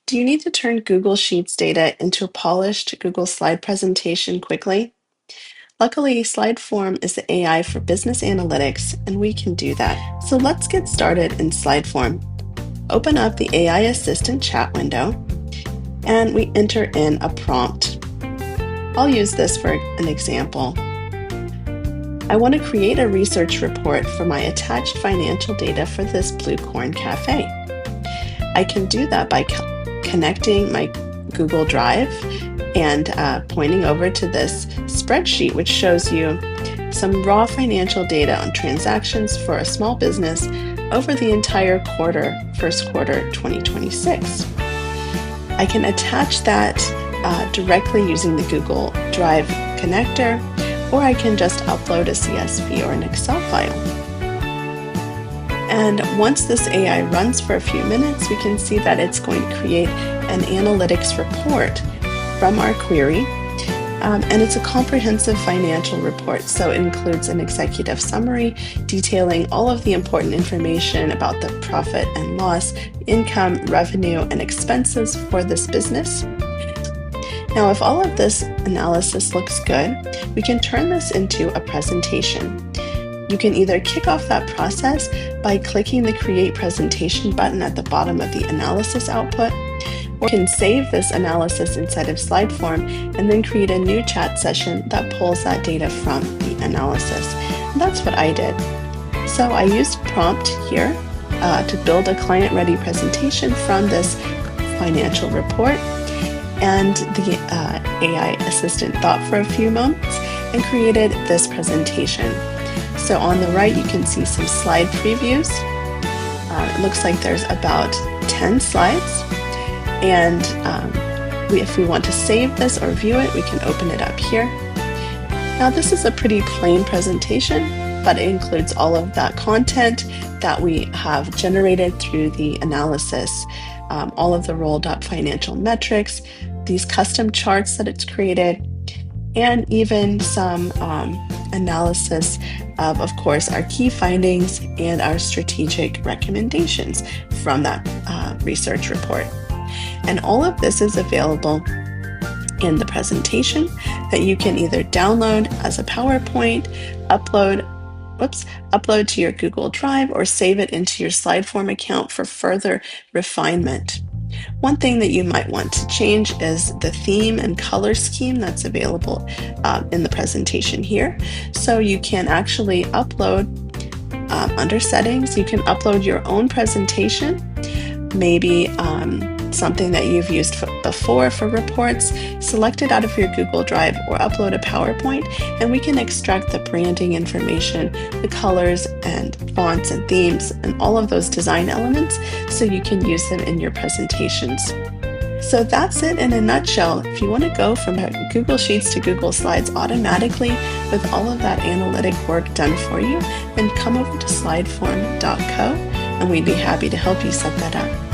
Do you need to turn Google Sheets data into a polished Google Slide presentation quickly? Luckily, Slideform is the AI for business analytics, and we can do that. So let's get started in Slideform. Open up the AI Assistant chat window, and we enter in a prompt. I'll use this for an example. I want to create a research report for my attached financial data for this Blue Corn Cafe. I can do that by connecting my Google Drive and pointing over to this spreadsheet, which shows you some raw financial data on transactions for a small business over the entire first quarter 2026. I can attach that directly using the Google Drive connector, or I can just upload a CSV or an Excel file. And once this AI runs for a few minutes, we can see that it's going to create an analytics report from our query. And it's a comprehensive financial report, so it includes an executive summary detailing all of the important information about the profit and loss, income, revenue, and expenses for this business. Now, if all of this analysis looks good, we can turn this into a presentation. You can either kick off that process by clicking the Create Presentation button at the bottom of the analysis output, or you can save this analysis inside of Slideform and then create a new chat session that pulls that data from the analysis. And that's what I did. So I used prompt here to build a client-ready presentation from this financial report. And the AI assistant thought for a few moments and created this presentation. So on the right, you can see some slide previews. It looks like there's about 10 slides. And if we want to save this or view it, we can open it up here. Now, this is a pretty plain presentation, but it includes all of that content that we have generated through the analysis. All of the rolled up financial metrics, these custom charts that it's created, and even some analysis of course, our key findings and our strategic recommendations from that research report. And all of this is available in the presentation that you can either download as a PowerPoint, upload to your Google Drive, or save it into your Slideform account for further refinement. One thing that you might want to change is the theme and color scheme that's available in the presentation here. So you can actually upload under settings, you can upload your own presentation, maybe something that you've used before for reports, select it out of your Google Drive or upload a PowerPoint, and we can extract the branding information, the colors and fonts and themes and all of those design elements so you can use them in your presentations. So that's it in a nutshell. If you want to go from Google Sheets to Google Slides automatically with all of that analytic work done for you, then come over to slideform.co and we'd be happy to help you set that up.